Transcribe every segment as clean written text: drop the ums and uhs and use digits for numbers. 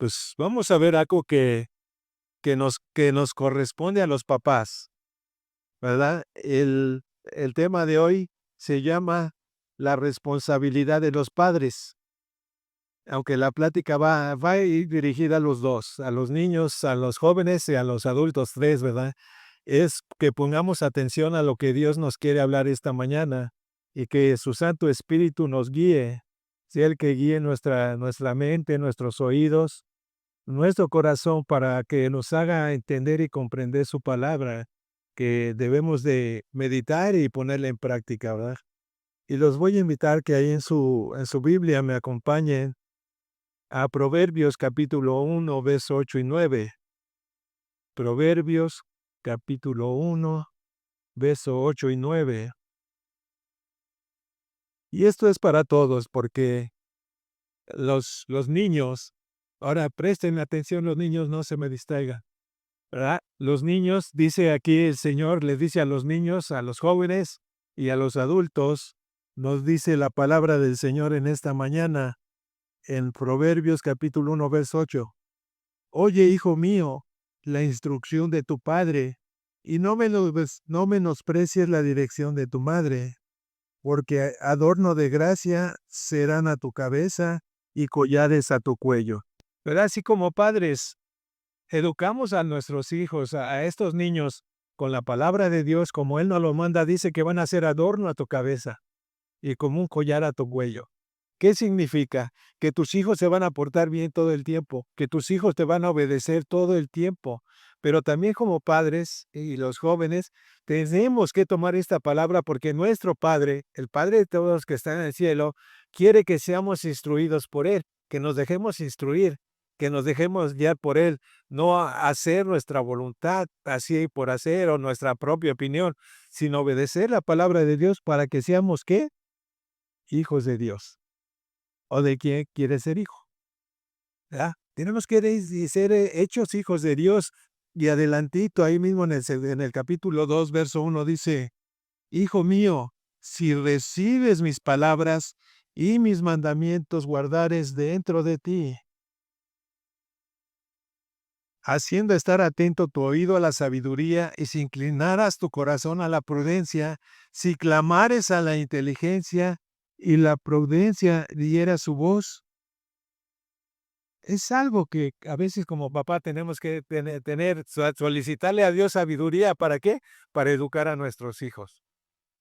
Pues vamos a ver algo que nos corresponde a los papás, ¿verdad? El tema de hoy se llama la responsabilidad de los padres, aunque la plática va a ir dirigida a los dos, a los niños, a los jóvenes y a los adultos tres, ¿verdad? Es que pongamos atención a lo que Dios nos quiere hablar esta mañana y que su Santo Espíritu nos guíe, sea el que guíe nuestra mente, nuestros oídos, nuestro corazón para que nos haga entender y comprender su palabra, que debemos de meditar y ponerla en práctica, ¿verdad? Y los voy a invitar que ahí en su Biblia me acompañen a Proverbios capítulo 1, verso 8 y 9. Proverbios capítulo 1, verso 8 y 9. Y esto es para todos porque los niños, ahora presten atención los niños, no se me distraigan. ¿Verdad? Los niños, dice aquí el Señor, les dice a los niños, a los jóvenes y a los adultos, nos dice la palabra del Señor en esta mañana, en Proverbios capítulo 1, verso 8. Oye, hijo mío, la instrucción de tu padre, y no menosprecies la dirección de tu madre, porque adorno de gracia serán a tu cabeza y collares a tu cuello. ¿Verdad? Así como padres, educamos a nuestros hijos, a estos niños, con la palabra de Dios, como Él nos lo manda, dice que van a ser adorno a tu cabeza y como un collar a tu cuello. ¿Qué significa? Que tus hijos se van a portar bien todo el tiempo, que tus hijos te van a obedecer todo el tiempo. Pero también como padres y los jóvenes, tenemos que tomar esta palabra porque nuestro Padre, el Padre de todos los que están en el cielo, quiere que seamos instruidos por Él, que nos dejemos instruir, que nos dejemos guiar por Él, no hacer nuestra voluntad así por hacer o nuestra propia opinión, sino obedecer la palabra de Dios para que seamos, ¿qué? Hijos de Dios. ¿O de quién quiere ser hijo? ¿Verdad? Tenemos que ser hechos hijos de Dios. Y adelantito, ahí mismo en el capítulo 2, verso 1, dice, Hijo mío, si recibes mis palabras y mis mandamientos guardares dentro de ti, haciendo estar atento tu oído a la sabiduría y si inclinaras tu corazón a la prudencia, si clamares a la inteligencia y la prudencia diera su voz. Es algo que a veces como papá tenemos que solicitarle a Dios sabiduría, ¿para qué? Para educar a nuestros hijos.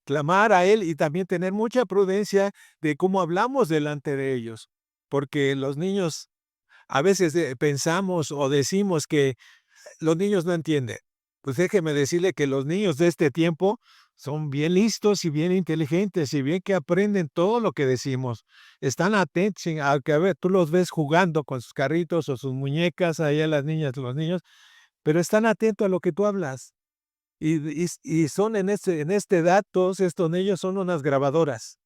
Clamar a Él y también tener mucha prudencia de cómo hablamos delante de ellos, porque los niños a veces pensamos o decimos que los niños no entienden. Pues déjeme decirle que los niños de este tiempo son bien listos y bien inteligentes y bien que aprenden todo lo que decimos. Están atentos, a que a ver, tú los ves jugando con sus carritos o sus muñecas, ahí a las niñas, los niños, pero están atentos a lo que tú hablas. Y son en esta edad, todos estos niños son unas grabadoras.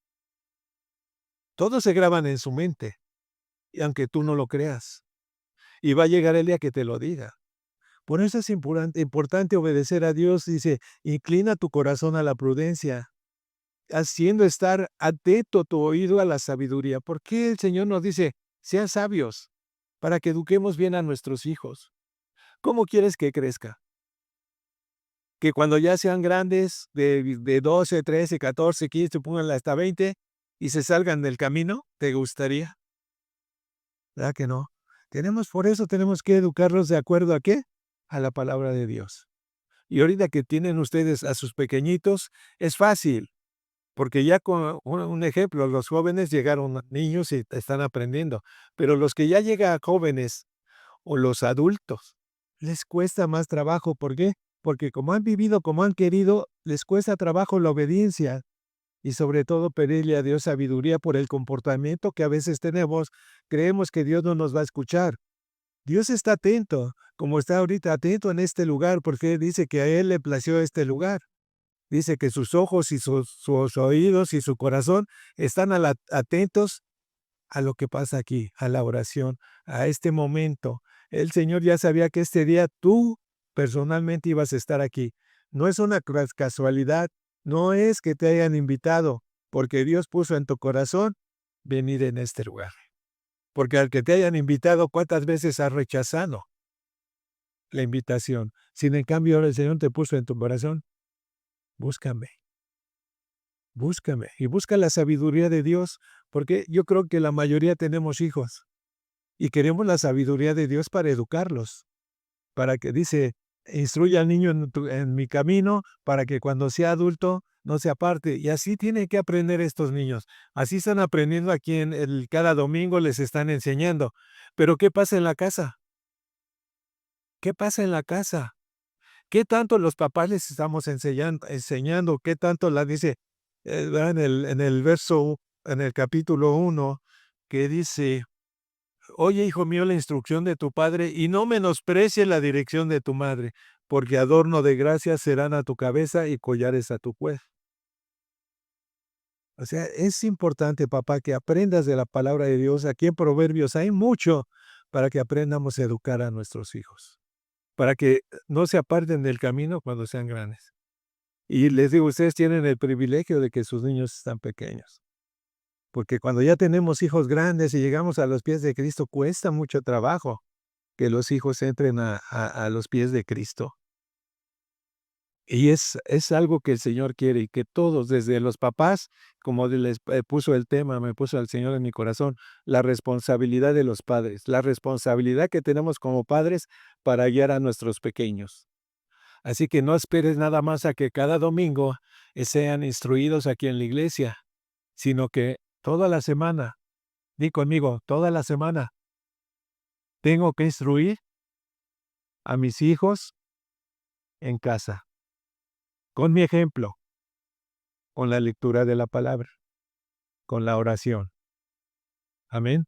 Todos se graban en su mente, y aunque tú no lo creas. Y va a llegar el día que te lo diga. Por eso es importante obedecer a Dios, dice, inclina tu corazón a la prudencia, haciendo estar atento tu oído a la sabiduría. ¿Por qué el Señor nos dice, sean sabios, para que eduquemos bien a nuestros hijos? ¿Cómo quieres que crezca? Que cuando ya sean grandes, de 12, 13, 14, 15, pónganla hasta 20, y se salgan del camino, ¿te gustaría? ¿Verdad que no? Por eso tenemos que educarlos de acuerdo ¿a qué? A la palabra de Dios. Y ahorita que tienen ustedes a sus pequeñitos, es fácil, porque ya con un ejemplo, los jóvenes llegaron niños y están aprendiendo, pero los que ya llegan jóvenes o los adultos, les cuesta más trabajo, ¿por qué? Porque como han vivido, como han querido, les cuesta trabajo la obediencia y sobre todo pedirle a Dios sabiduría por el comportamiento que a veces tenemos, creemos que Dios no nos va a escuchar. Dios está atento, como está ahorita atento en este lugar, porque dice que a Él le plació este lugar. Dice que sus ojos y sus oídos y su corazón están atentos a lo que pasa aquí, a la oración, a este momento. El Señor ya sabía que este día tú personalmente ibas a estar aquí. No es una casualidad, no es que te hayan invitado, porque Dios puso en tu corazón venir en este lugar. porque al que te hayan invitado, ¿cuántas veces has rechazado la invitación? Si en cambio ahora el Señor te puso en tu corazón, búscame, búscame y busca la sabiduría de Dios, porque yo creo que la mayoría tenemos hijos y queremos la sabiduría de Dios para educarlos. Para que dice: "Instruye al niño en mi camino, para que cuando sea adulto no se aparte". Y así tienen que aprender estos niños. Así están aprendiendo aquí en el cada domingo les están enseñando. Pero, ¿qué pasa en la casa? ¿Qué pasa en la casa? ¿Qué tanto los papás les estamos enseñando? ¿Qué tanto la dice, ¿verdad? En el verso, en el capítulo 1 que dice: "Oye, hijo mío, la instrucción de tu padre, y no menosprecies la dirección de tu madre, porque adorno de gracia serán a tu cabeza y collares a tu cuello". O sea, es importante, papá, que aprendas de la palabra de Dios. Aquí en Proverbios hay mucho para que aprendamos a educar a nuestros hijos, para que no se aparten del camino cuando sean grandes. Y les digo, ustedes tienen el privilegio de que sus niños están pequeños, porque cuando ya tenemos hijos grandes y llegamos a los pies de Cristo, cuesta mucho trabajo que los hijos entren a los pies de Cristo. Y es algo que el Señor quiere, y que todos, desde los papás, como les puso el tema, me puso el Señor en mi corazón, la responsabilidad de los padres, la responsabilidad que tenemos como padres para guiar a nuestros pequeños. Así que no esperes nada más a que cada domingo, sean instruidos aquí en la iglesia, sino que toda la semana, di conmigo, toda la semana tengo que instruir a mis hijos en casa. Con mi ejemplo, con la lectura de la palabra, con la oración. Amén.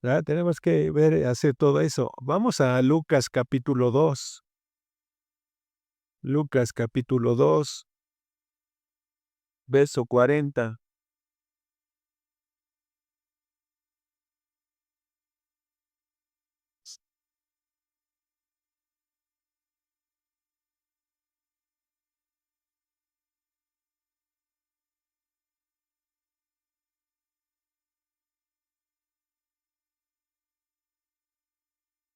¿Verdad? Tenemos que ver, hacer todo eso. Vamos a Lucas capítulo 2. Lucas capítulo 2, verso 40.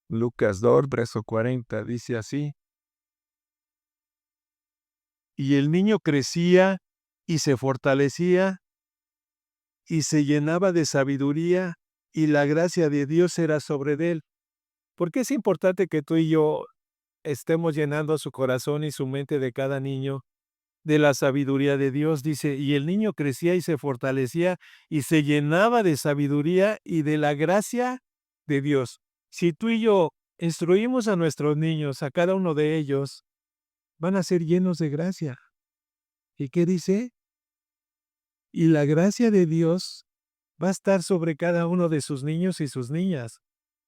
Lucas 2, verso 40, dice así: "Y el niño crecía y se fortalecía y se llenaba de sabiduría, y la gracia de Dios era sobre él". ¿Por qué es importante que tú y yo estemos llenando su corazón y su mente de cada niño de la sabiduría de Dios? Dice: "Y el niño crecía y se fortalecía y se llenaba de sabiduría y de la gracia de Dios". Si tú y yo instruimos a nuestros niños, a cada uno de ellos, van a ser llenos de gracia. ¿Y qué dice? Y la gracia de Dios va a estar sobre cada uno de sus niños y sus niñas,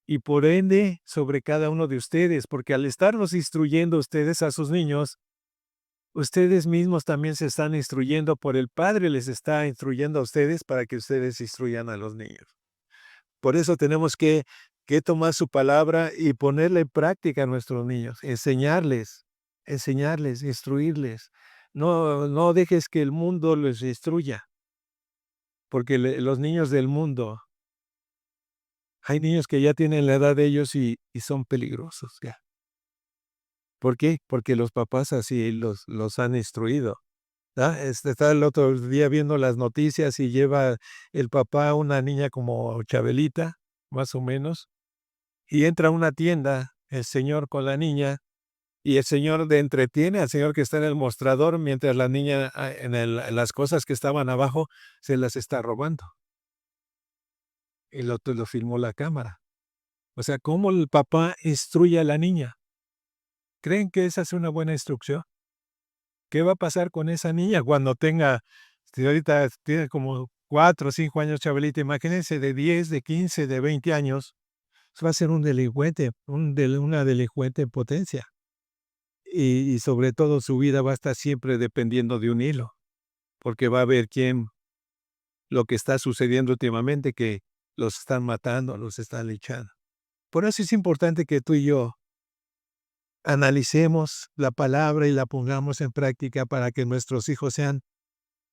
y por ende sobre cada uno de ustedes, porque al estarlos instruyendo ustedes a sus niños, ustedes mismos también se están instruyendo, por el Padre les está instruyendo a ustedes para que ustedes instruyan a los niños. Por eso tenemos que tomar su palabra y ponerla en práctica a nuestros niños, enseñarles, instruirles. No dejes que el mundo les instruya, porque los niños del mundo, hay niños que ya tienen la edad de ellos y son peligrosos ya. ¿Por qué? Porque los papás así los han instruido. ¿Ah? Estaba el otro día viendo las noticias y lleva el papá a una niña como Chabelita, más o menos, y entra a una tienda el señor con la niña, y el señor entretiene al señor que está en el mostrador, mientras la niña, en las cosas que estaban abajo, se las está robando, y lo filmó la cámara. O sea, ¿cómo el papá instruye a la niña? ¿Creen que esa es una buena instrucción? ¿Qué va a pasar con esa niña cuando tenga, si ahorita tiene como 4 o 5 años Chabelita, imagínense de 10, de 15, de 20 años, va a ser un delincuente, una delincuente en potencia. Y sobre todo su vida va a estar siempre dependiendo de un hilo, porque va a ver quién, lo que está sucediendo últimamente, que los están matando, los están linchando. Por eso es importante que tú y yo analicemos la palabra y la pongamos en práctica para que nuestros hijos sean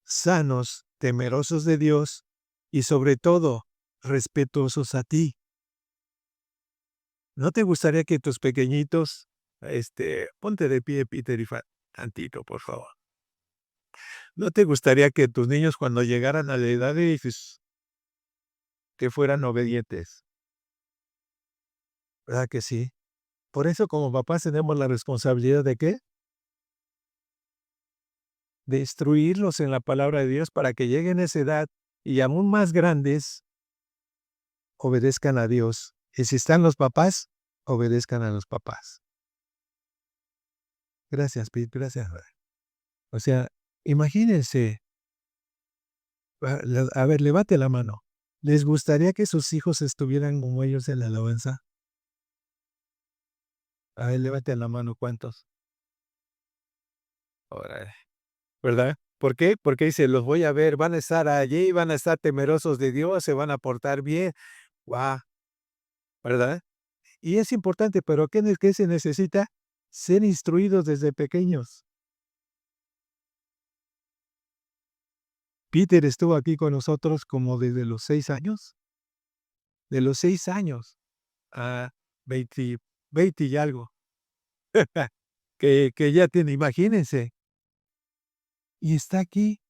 sanos, temerosos de Dios y sobre todo respetuosos a ti. ¿No te gustaría que tus pequeñitos, ponte de pie, Peter, y tantito, por favor? ¿No te gustaría que tus niños cuando llegaran a la edad de pues, que fueran obedientes? ¿Verdad que sí? Por eso como papás tenemos la responsabilidad ¿de qué? De instruirlos en la palabra de Dios para que lleguen a esa edad y aún más grandes obedezcan a Dios. Y si están los papás, obedezcan a los papás. Gracias, Pete, gracias. O sea, imagínense, a ver, levante la mano. ¿Les gustaría que sus hijos estuvieran como ellos en la alabanza? A ver, levante la mano, ¿cuántos? Órale. ¿Verdad? ¿Por qué? Porque dice, los voy a ver, van a estar allí, van a estar temerosos de Dios, se van a portar bien. Guau, ¿verdad? Y es importante, pero ¿qué se necesita? Ser instruidos desde pequeños. Peter estuvo aquí con nosotros como desde los 6 años. De los 6 años a 20, 20 y algo. Que ya tiene, imagínense. Y está aquí,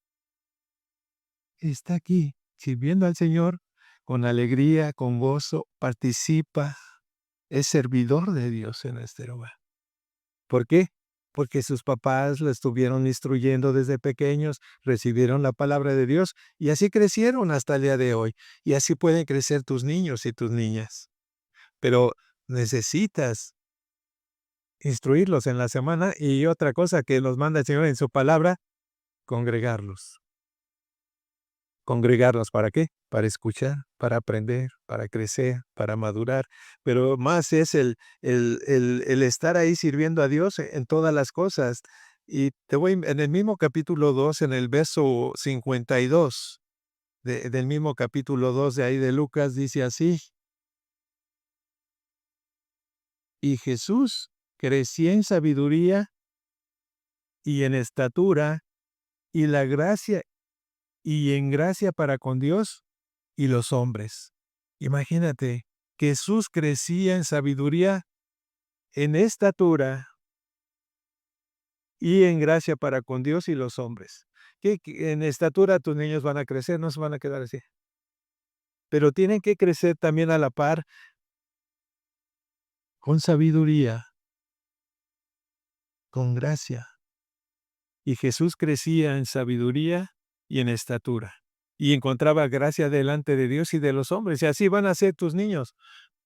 sirviendo al Señor con alegría, con gozo, participa, es servidor de Dios en este lugar. ¿Por qué? Porque sus papás lo estuvieron instruyendo desde pequeños, recibieron la palabra de Dios y así crecieron hasta el día de hoy. Y así pueden crecer tus niños y tus niñas. Pero necesitas instruirlos en la semana y otra cosa que nos manda el Señor en su palabra, congregarlos. ¿Congregarlos para qué? Para escuchar, para aprender, para crecer, para madurar, pero más es el estar ahí sirviendo a Dios en todas las cosas. Y te voy en el mismo capítulo 2 en el verso 52 del mismo capítulo 2 de ahí de Lucas, dice así: "Y Jesús crecía en sabiduría y en estatura, y la gracia y en gracia para con Dios y los hombres". Imagínate, Jesús crecía en sabiduría, en estatura y en gracia para con Dios y los hombres. Que en estatura tus niños van a crecer, no se van a quedar así. Pero tienen que crecer también a la par con sabiduría, con gracia. Y Jesús crecía en sabiduría y en estatura. Y encontraba gracia delante de Dios y de los hombres. Y así van a ser tus niños.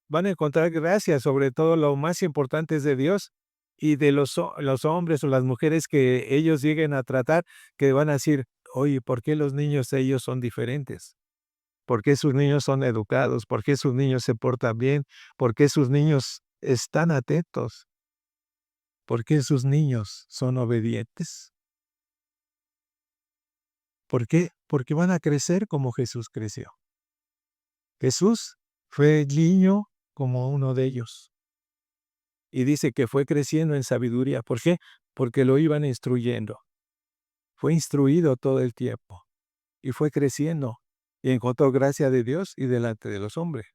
Van a encontrar gracia, sobre todo lo más importante es de Dios y de los hombres o las mujeres que ellos lleguen a tratar, que van a decir, oye, ¿por qué los niños ellos son diferentes? ¿Por qué sus niños son educados? ¿Por qué sus niños se portan bien? ¿Por qué sus niños están atentos? ¿Por qué sus niños son obedientes? ¿Por qué? Porque van a crecer como Jesús creció. Jesús fue niño como uno de ellos. Y dice que fue creciendo en sabiduría. ¿Por qué? Porque lo iban instruyendo. Fue instruido todo el tiempo y fue creciendo y encontró gracia de Dios y delante de los hombres.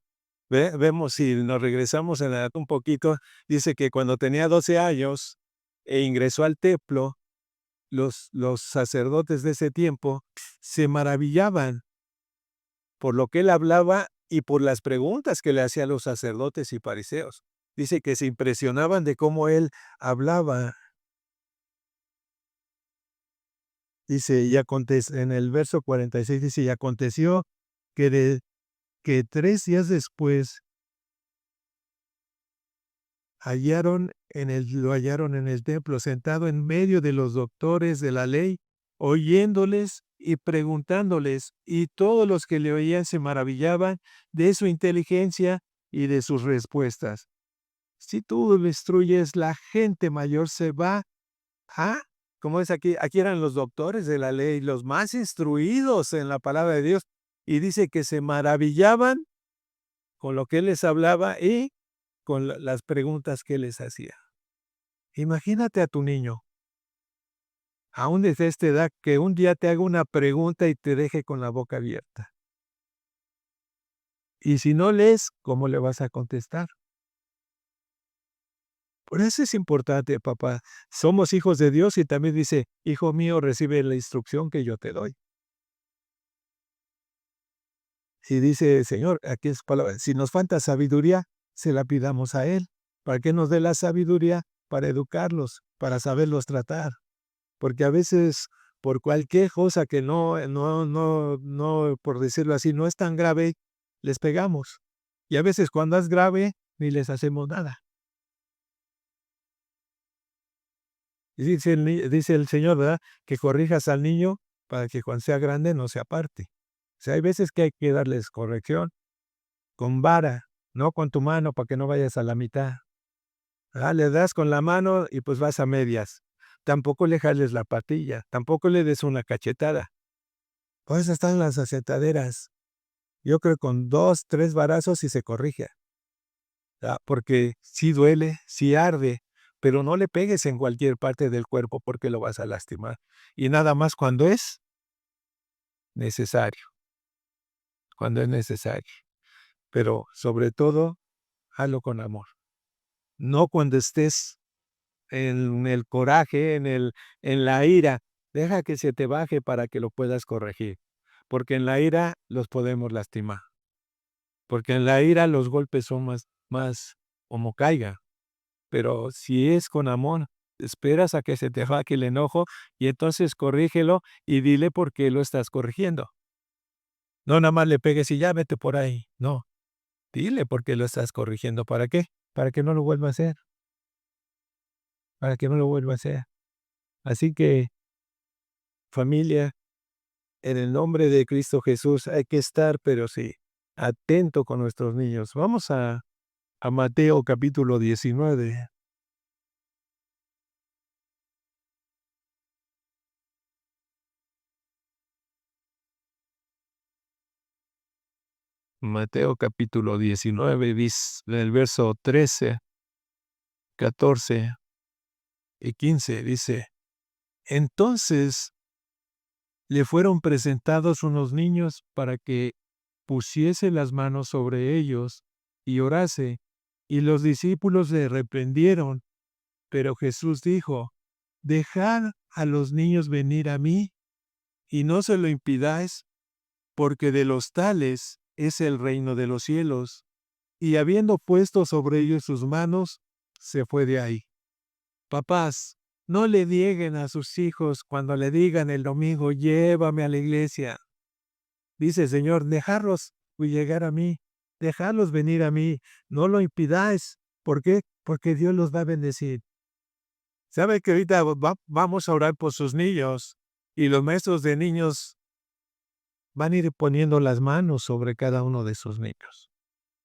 Vemos si nos regresamos en la edad un poquito, dice que cuando tenía 12 años e ingresó al templo, los sacerdotes de ese tiempo se maravillaban por lo que él hablaba y por las preguntas que le hacían los sacerdotes y fariseos. Dice que se impresionaban de cómo él hablaba. Dice, en el verso 46 dice, y aconteció que 3 días después lo hallaron en el templo, sentado en medio de los doctores de la ley, oyéndoles y preguntándoles, y todos los que le oían se maravillaban de su inteligencia y de sus respuestas. Si tú lo instruyes, la gente mayor se va a, ¿cómo es aquí? Aquí eran los doctores de la ley, los más instruidos en la palabra de Dios, y dice que se maravillaban con lo que él les hablaba y con las preguntas que él les hacía. Imagínate a tu niño, aún desde esta edad, que un día te haga una pregunta y te deje con la boca abierta. Y si no lees, ¿cómo le vas a contestar? Por eso es importante, papá. Somos hijos de Dios y también dice, hijo mío, recibe la instrucción que yo te doy. Y dice, Señor, aquí es palabra, si nos falta sabiduría, se la pidamos a Él. ¿Para qué nos dé la sabiduría? Para educarlos, para saberlos tratar. Porque a veces, por cualquier cosa que no, por decirlo así, no es tan grave, les pegamos. Y a veces cuando es grave, ni les hacemos nada. Y dice el Señor, ¿verdad? Que corrijas al niño para que cuando sea grande no se aparte. O sea, hay veces que hay que darles corrección con vara, no con tu mano para que no vayas a la mitad. Le das con la mano y pues vas a medias. Tampoco le jales la patilla, tampoco le des una cachetada. Pues están las acetaderas. Yo creo con 2, 3 varazos y se corrige. Porque sí duele, sí arde, pero no le pegues en cualquier parte del cuerpo porque lo vas a lastimar. Y nada más necesario, cuando es necesario. Pero sobre todo, hazlo con amor. No cuando estés en el coraje, en la ira. Deja que se te baje para que lo puedas corregir. Porque en la ira los podemos lastimar. Porque en la ira los golpes son más como caiga. Pero si es con amor, esperas a que se te baje el enojo y entonces corrígelo y dile por qué lo estás corrigiendo. No nada más le pegues y ya vete por ahí. No, dile por qué lo estás corrigiendo. ¿Para qué? Para que no lo vuelva a hacer. Para que no lo vuelva a hacer. Así que, familia, en el nombre de Cristo Jesús hay que estar, pero sí, atento con nuestros niños. Vamos a Mateo capítulo 19. Mateo capítulo 19, dice el verso 13, 14 y 15, dice, entonces le fueron presentados unos niños para que pusiese las manos sobre ellos y orase, y los discípulos le reprendieron, pero Jesús dijo, dejad a los niños venir a mí, y no se lo impidáis, porque de los tales es el reino de los cielos. Y habiendo puesto sobre ellos sus manos, se fue de ahí. Papás, no le nieguen a sus hijos cuando le digan el domingo, llévame a la iglesia. Dice el Señor, dejarlos llegar a mí, dejarlos venir a mí, no lo impidáis. ¿Por qué? Porque Dios los va a bendecir. ¿Sabe que ahorita vamos a orar por sus niños? Y los maestros de niños van a ir poniendo las manos sobre cada uno de sus niños,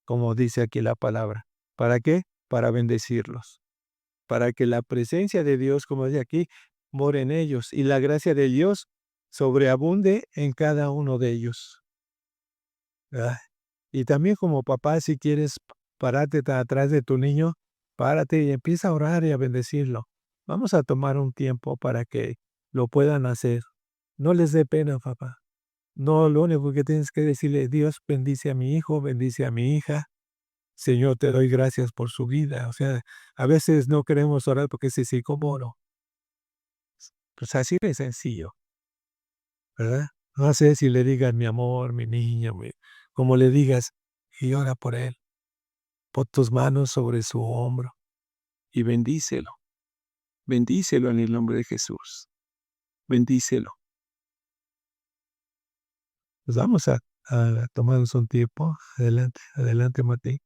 como dice aquí la palabra. ¿Para qué? Para bendecirlos. Para que la presencia de Dios, como dice aquí, more en ellos y la gracia de Dios sobreabunde en cada uno de ellos. ¿Verdad? Y también como papá, si quieres pararte atrás de tu niño, párate y empieza a orar y a bendecirlo. Vamos a tomar un tiempo para que lo puedan hacer. No les dé pena, papá. No, lo único que tienes que decirle, Dios bendice a mi hijo, bendice a mi hija. Señor, te doy gracias por su vida. O sea, a veces no queremos orar porque sí, ¿cómo no? Pues así de sencillo, ¿verdad? No sé si le digas mi amor, mi niño, como le digas, y ora por él. Pon tus manos sobre su hombro y bendícelo. Bendícelo en el nombre de Jesús. Bendícelo. Pues vamos a tomarnos un tiempo. Adelante, adelante, Mati.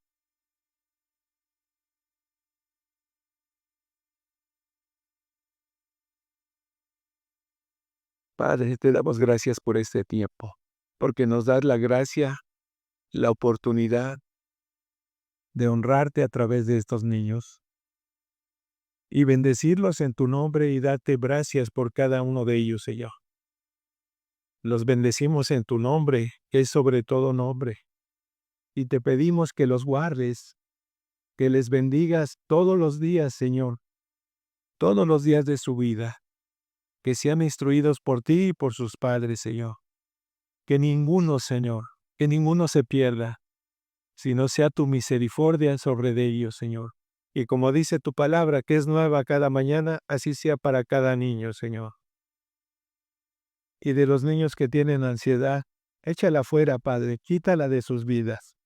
Padre, te damos gracias por este tiempo, porque nos das la gracia, la oportunidad de honrarte a través de estos niños y bendecirlos en tu nombre y darte gracias por cada uno de ellos, Señor. Los bendecimos en tu nombre, que es sobre todo nombre, y te pedimos que los guardes, que les bendigas todos los días, Señor, todos los días de su vida, que sean instruidos por ti y por sus padres, Señor. Que ninguno, Señor, que ninguno se pierda, sino sea tu misericordia sobre de ellos, Señor. Y como dice tu palabra, que es nueva cada mañana, así sea para cada niño, Señor. Y de los niños que tienen ansiedad, échala fuera, Padre, quítala de sus vidas.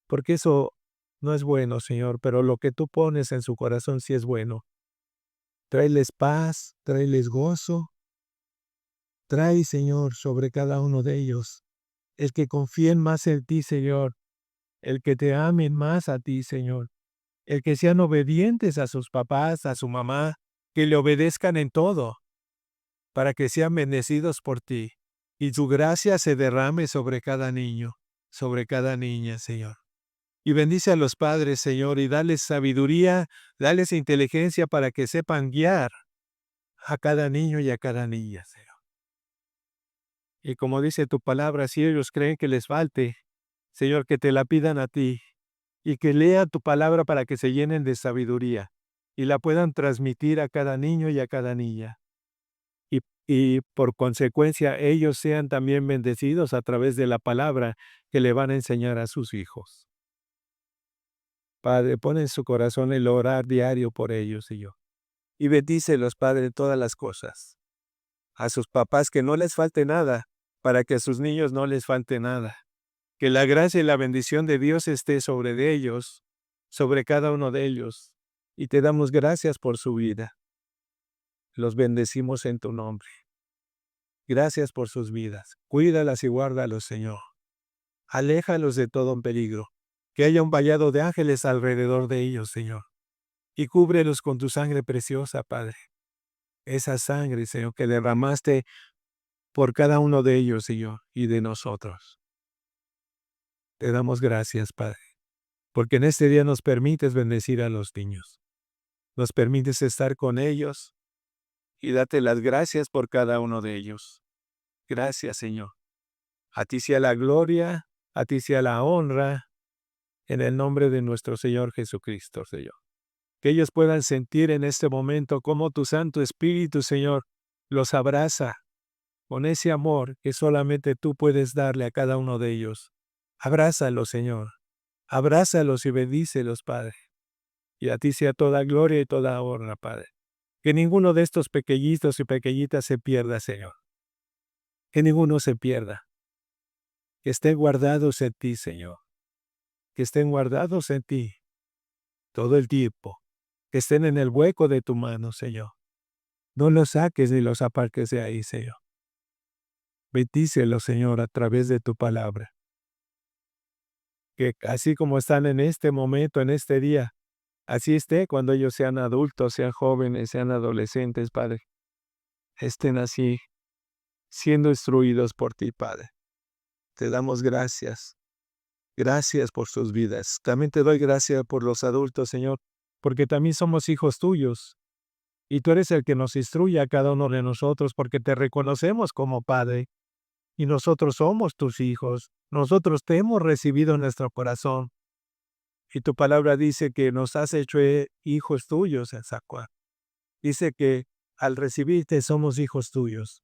Porque eso no es bueno, Señor, pero lo que tú pones en su corazón sí es bueno. Tráeles paz, tráeles gozo. Trae, Señor, sobre cada uno de ellos. El que confíen más en ti, Señor. El que te amen más a ti, Señor. El que sean obedientes a sus papás, a su mamá, que le obedezcan en todo, para que sean bendecidos por ti. Y tu gracia se derrame sobre cada niño, sobre cada niña, Señor. Y bendice a los padres, Señor, y dales sabiduría, dales inteligencia para que sepan guiar a cada niño y a cada niña, Señor. Y como dice tu palabra, si ellos creen que les falte, Señor, que te la pidan a ti y que lean tu palabra para que se llenen de sabiduría y la puedan transmitir a cada niño y a cada niña. Y por consecuencia ellos sean también bendecidos a través de la palabra que le van a enseñar a sus hijos. Padre, pon en su corazón el orar diario por ellos, Señor. Y bendícelos, Padre, en todas las cosas. A sus papás que no les falte nada, para que a sus niños no les falte nada. Que la gracia y la bendición de Dios esté sobre de ellos, sobre cada uno de ellos. Y te damos gracias por su vida. Los bendecimos en tu nombre. Gracias por sus vidas. Cuídalas y guárdalos, Señor. Aléjalos de todo peligro. Que haya un vallado de ángeles alrededor de ellos, Señor. Y cúbrelos con tu sangre preciosa, Padre. Esa sangre, Señor, que derramaste por cada uno de ellos, Señor, y de nosotros. Te damos gracias, Padre, porque en este día nos permites bendecir a los niños. Nos permites estar con ellos y date las gracias por cada uno de ellos. Gracias, Señor. A ti sea la gloria, a ti sea la honra, en el nombre de nuestro Señor Jesucristo, Señor. Que ellos puedan sentir en este momento cómo tu Santo Espíritu, Señor, los abraza con ese amor que solamente tú puedes darle a cada uno de ellos. Abrázalos, Señor. Abrázalos y bendícelos, Padre. Y a ti sea toda gloria y toda honra, Padre. Que ninguno de estos pequeñitos y pequeñitas se pierda, Señor. Que ninguno se pierda. Que estén guardados en ti, Señor. Que estén guardados en ti todo el tiempo. Que estén en el hueco de tu mano, Señor. No los saques ni los aparques de ahí, Señor. Bendícelos, Señor, a través de tu palabra. Que así como están en este momento, en este día, así esté cuando ellos sean adultos, sean jóvenes, sean adolescentes, Padre. Estén así, siendo instruidos por ti, Padre. Te damos gracias. Gracias por sus vidas. También te doy gracias por los adultos, Señor, porque también somos hijos tuyos. Y tú eres el que nos instruye a cada uno de nosotros porque te reconocemos como Padre. Y nosotros somos tus hijos. Nosotros te hemos recibido en nuestro corazón. Y tu palabra dice que nos has hecho hijos tuyos, Zacua. Dice que al recibirte somos hijos tuyos.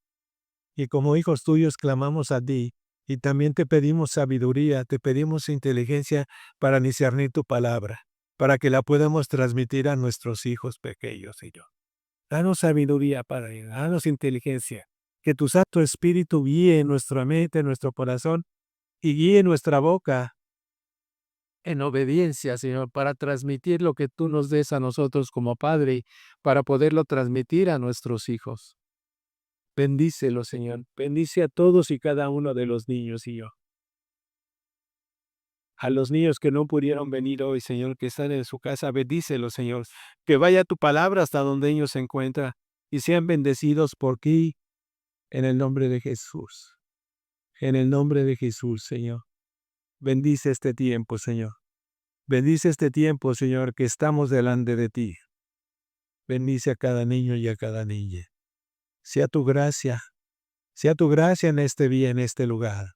Y como hijos tuyos clamamos a ti. Y también te pedimos sabiduría, te pedimos inteligencia para discernir tu palabra, para que la podamos transmitir a nuestros hijos pequeños, Señor. Danos sabiduría, Padre, danos inteligencia. Que tu Santo Espíritu guíe nuestra mente, nuestro corazón y guíe nuestra boca en obediencia, Señor, para transmitir lo que tú nos des a nosotros como Padre, para poderlo transmitir a nuestros hijos. Bendícelo, Señor. Bendice a todos y cada uno de los niños, Señor. A los niños que no pudieron venir hoy, Señor, que están en su casa, bendícelos, Señor. Que vaya tu palabra hasta donde ellos se encuentran y sean bendecidos por ti en el nombre de Jesús. En el nombre de Jesús, Señor. Bendice este tiempo, Señor. Bendice este tiempo, Señor, que estamos delante de ti. Bendice a cada niño y a cada niña. Sea tu gracia en este día, en este lugar.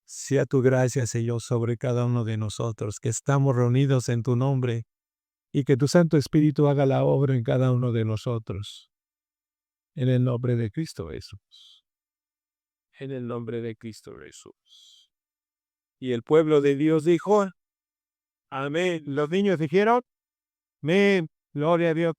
Sea tu gracia, Señor, sobre cada uno de nosotros, que estamos reunidos en tu nombre, y que tu Santo Espíritu haga la obra en cada uno de nosotros. En el nombre de Cristo Jesús. En el nombre de Cristo Jesús. Y el pueblo de Dios dijo, amén. Los niños dijeron, amén, gloria a Dios.